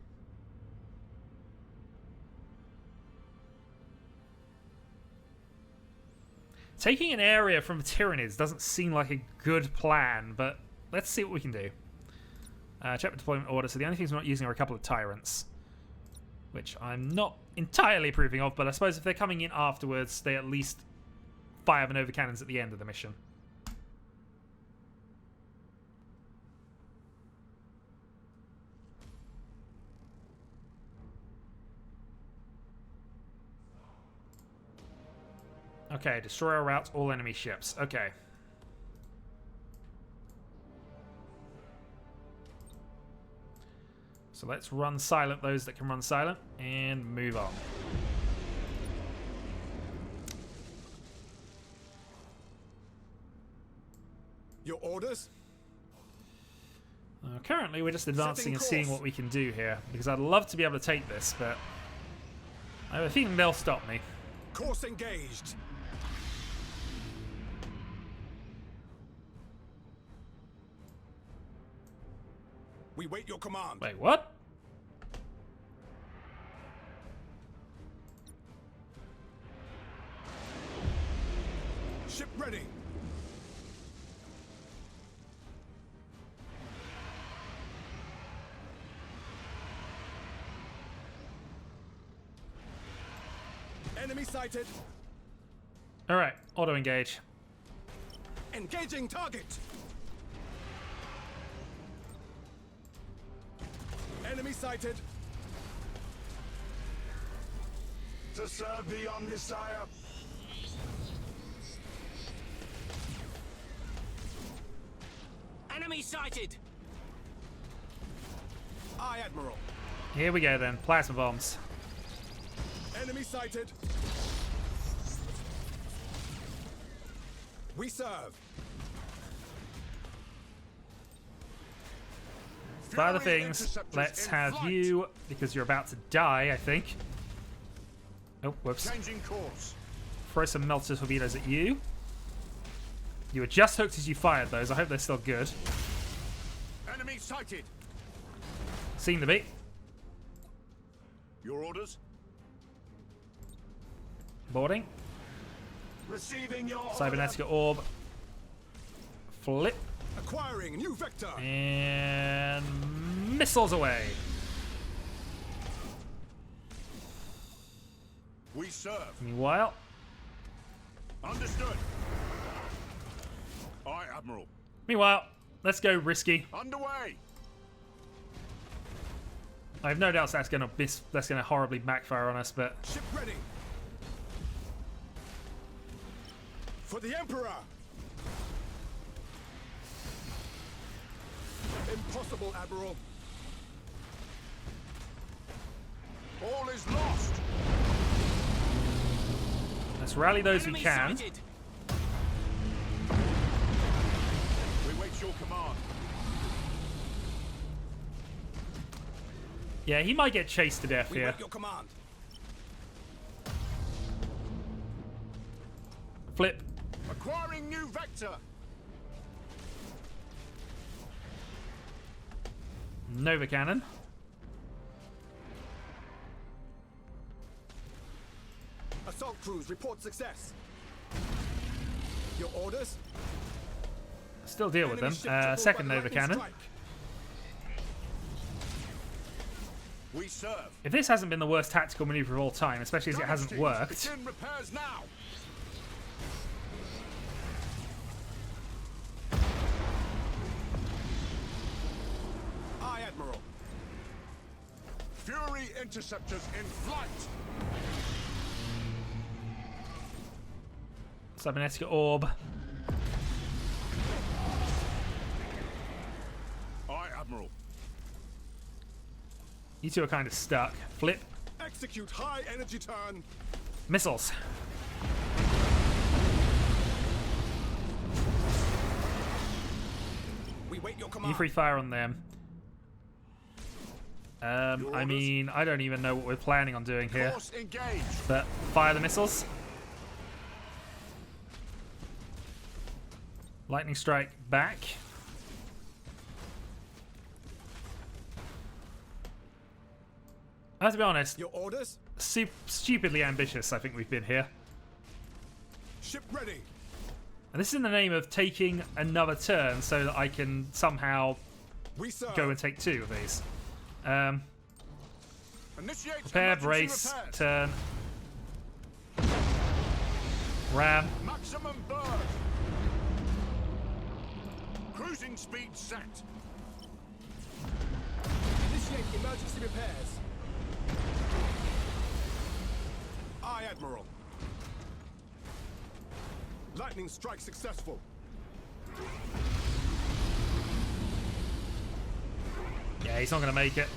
Speaker 1: Taking an area from the Tyranids doesn't seem like a good plan, but let's see what we can do. Check the deployment order. So the only things we're not using are a couple of tyrants, which I'm not entirely approving of, but I suppose if they're coming in afterwards, they at least fire maneuver cannons at the end of the mission. Okay, destroyer routes all enemy ships. Okay. So let's run silent those that can run silent and move on.
Speaker 4: Your orders?
Speaker 1: Currently, we're just advancing and seeing what we can do here, because I'd love to be able to take this, but I have a feeling they'll stop me.
Speaker 4: Course engaged. We wait your command.
Speaker 1: Wait, what?
Speaker 4: Ship ready. Enemy sighted.
Speaker 1: All right, auto engage.
Speaker 4: Engaging target. Enemy sighted.
Speaker 2: To serve thee, Omnisire.
Speaker 9: Enemy sighted.
Speaker 4: Aye, Admiral.
Speaker 1: Here we go then. Plasma bombs.
Speaker 4: Enemy sighted. We serve.
Speaker 1: For other things, let's have you, because you're about to die, I think. Oh, whoops.
Speaker 4: Changing course.
Speaker 1: Throw some melter torpedoes at you. You were just hooked as you fired those. I hope they're still good.
Speaker 4: Enemy sighted.
Speaker 1: Seen the beat.
Speaker 4: Your orders?
Speaker 1: Boarding.
Speaker 2: Receiving your
Speaker 1: Cybernetic orb. Flip.
Speaker 4: Acquiring new vector.
Speaker 1: And missiles away.
Speaker 4: We serve.
Speaker 1: Meanwhile,
Speaker 4: Understood. Aye, Admiral.
Speaker 1: let's go risky.
Speaker 4: Underway.
Speaker 1: I have no doubts that's gonna horribly backfire on us, but
Speaker 4: Ship ready. For the Emperor. Impossible, Admiral.
Speaker 6: All is lost.
Speaker 1: let's rally those we
Speaker 9: Enemy
Speaker 1: can.
Speaker 9: sighted.
Speaker 4: We wait your command.
Speaker 1: Yeah, he might get chased to death
Speaker 4: We
Speaker 1: here.
Speaker 4: wait your command.
Speaker 1: Flip.
Speaker 4: Acquiring new vector.
Speaker 1: Nova Cannon.
Speaker 4: Assault crews report success. Your orders?
Speaker 1: Still deal with them.
Speaker 4: Enemy ship tripled by
Speaker 1: Second
Speaker 4: the
Speaker 1: Nova
Speaker 4: lightning
Speaker 1: Cannon.
Speaker 4: strike. We serve.
Speaker 1: If this hasn't been the worst tactical maneuver of all time, especially as it hasn't worked.
Speaker 4: Begin repairs now. Aye, Admiral.
Speaker 6: Fury interceptors in flight.
Speaker 1: Cybernetic Orb.
Speaker 6: Aye, Admiral.
Speaker 1: You two are kind of stuck. Flip.
Speaker 4: Execute high energy turn.
Speaker 1: Missiles.
Speaker 4: We wait your
Speaker 1: You
Speaker 4: command.
Speaker 1: free fire on them. I mean, I don't even know what we're planning on doing here.
Speaker 6: Course engaged.
Speaker 1: But fire the missiles. Lightning strike back. I have to be honest,
Speaker 4: Your orders?
Speaker 1: stupidly ambitious I think we've been here.
Speaker 4: Ship ready.
Speaker 1: And this is in the name of taking another turn so that I can somehow
Speaker 4: We serve.
Speaker 1: go and take 2 of these.
Speaker 6: Initiate
Speaker 1: Prepare,
Speaker 6: emergency
Speaker 1: brace,
Speaker 6: repairs.
Speaker 1: turn. Ram.
Speaker 6: Maximum burn. Cruising speed set.
Speaker 4: Initiate emergency repairs. Aye, Admiral. Lightning strike successful.
Speaker 1: Yeah, he's not going to make it.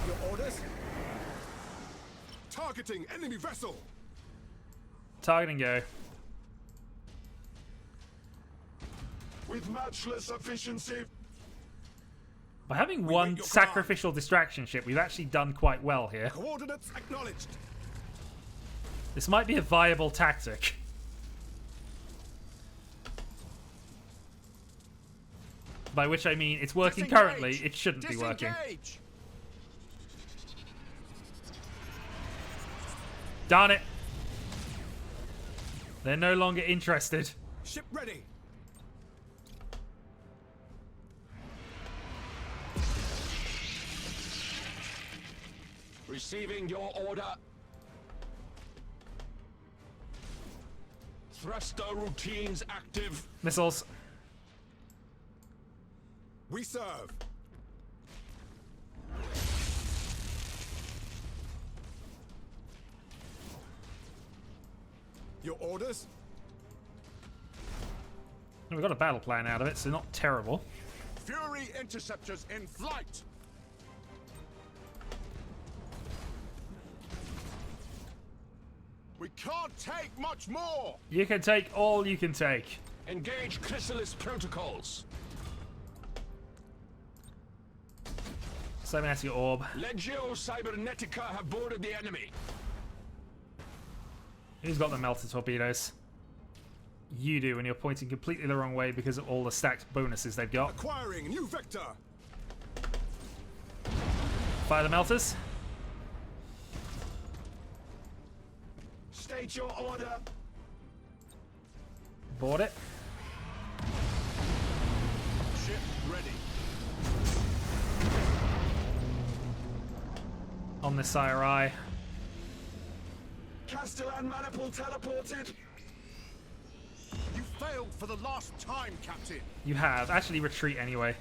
Speaker 4: Your orders? Targeting enemy vessel.
Speaker 1: Target and go.
Speaker 2: With matchless efficiency.
Speaker 1: By having
Speaker 4: wait
Speaker 1: one
Speaker 4: your
Speaker 1: sacrificial distraction ship, we've actually done quite well here.
Speaker 4: Coordinates acknowledged.
Speaker 1: This might be a viable tactic. By which I mean it's working
Speaker 6: Disengage.
Speaker 1: currently, it shouldn't be working.
Speaker 6: Disengage.
Speaker 1: Darn it! They're no longer interested.
Speaker 4: Ship ready.
Speaker 6: Receiving your order. Thruster routines active.
Speaker 1: Missiles.
Speaker 4: We serve. Your orders?
Speaker 1: We got a battle plan out of it, so not terrible.
Speaker 6: Fury interceptors in flight. We can't take much more.
Speaker 1: You can take all you can take.
Speaker 6: Engage Chrysalis protocols.
Speaker 1: Cybernetic Orb.
Speaker 6: Legio Cybernetica have boarded the enemy.
Speaker 1: Who's got the melted torpedoes? You do, and you're pointing completely the wrong way because of all the stacked bonuses they've got.
Speaker 4: Acquiring new vector.
Speaker 1: Fire the melters.
Speaker 2: State your order.
Speaker 1: Board it.
Speaker 6: Ship ready.
Speaker 1: On this IRI.
Speaker 2: Castellan Maniple teleported.
Speaker 4: You failed for the last time, Captain.
Speaker 1: You have. Actually, retreat anyway.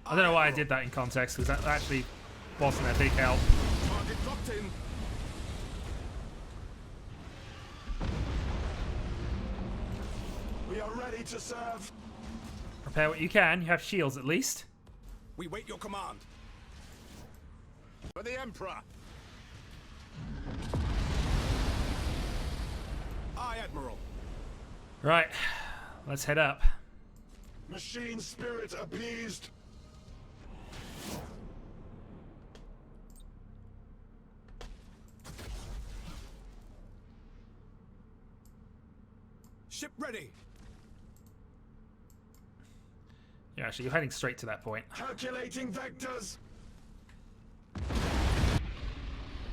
Speaker 1: I don't know why I did that in context, because that actually wasn't a big help.
Speaker 4: Target locked in.
Speaker 2: We are ready to serve.
Speaker 1: Prepare what you can. You have shields at least.
Speaker 4: We wait your command.
Speaker 6: For the Emperor.
Speaker 4: Aye, Admiral.
Speaker 1: Right. Let's head up.
Speaker 2: Machine spirit appeased.
Speaker 4: Ship ready.
Speaker 1: Yeah, actually, you're heading straight to that point.
Speaker 2: Calculating vectors.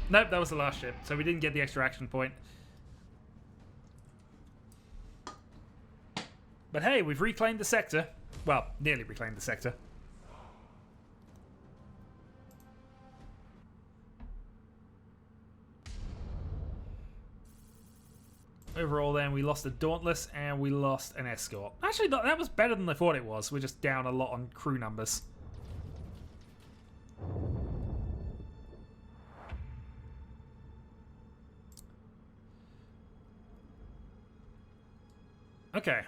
Speaker 1: Nope, that was the last ship, so we didn't get the extra action point. But hey, we've reclaimed the sector. Well, nearly reclaimed the sector. Overall, then, we lost a Dauntless and we lost an Escort. Actually, that was better than I thought it was. We're just down a lot on crew numbers. Okay,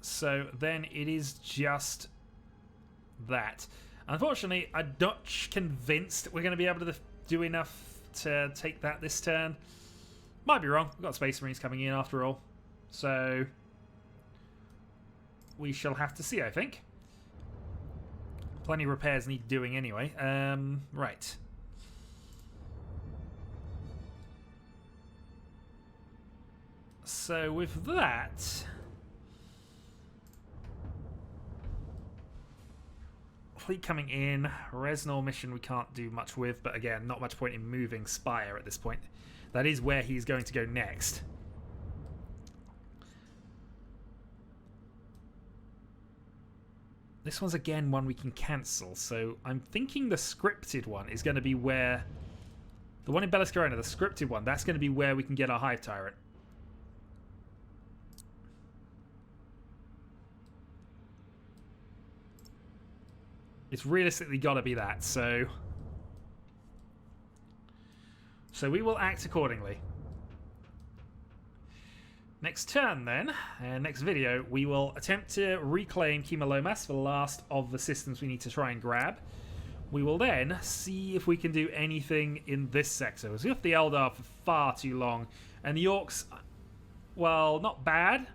Speaker 1: so then it is just that. Unfortunately, I'm not convinced we're going to be able to do enough to take that this turn. Might be wrong. We've got Space Marines coming in after all. So we shall have to see, I think. Plenty of repairs need doing anyway. Right. So with that, fleet coming in, Resnor mission we can't do much with, but again, not much point in moving Spire at this point. That is where he's going to go next. This one's again one we can cancel, so I'm thinking the scripted one is going to be where... The one in Bellis Corona, the scripted one, that's going to be where we can get our Hive Tyrant. It's realistically got to be that, so we will act accordingly. Next turn, then, next video, we will attempt to reclaim Kimalomas for the last of the systems we need to try and grab. We will then see if we can do anything in this sector. We've got the Eldar for far too long, and the Orcs, well, not bad,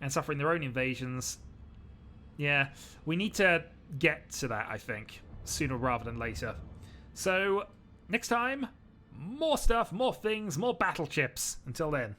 Speaker 1: and suffering their own invasions. Yeah, we need to get to that, I think, sooner rather than later. So, next time, more stuff, more things, more battle chips. Until then.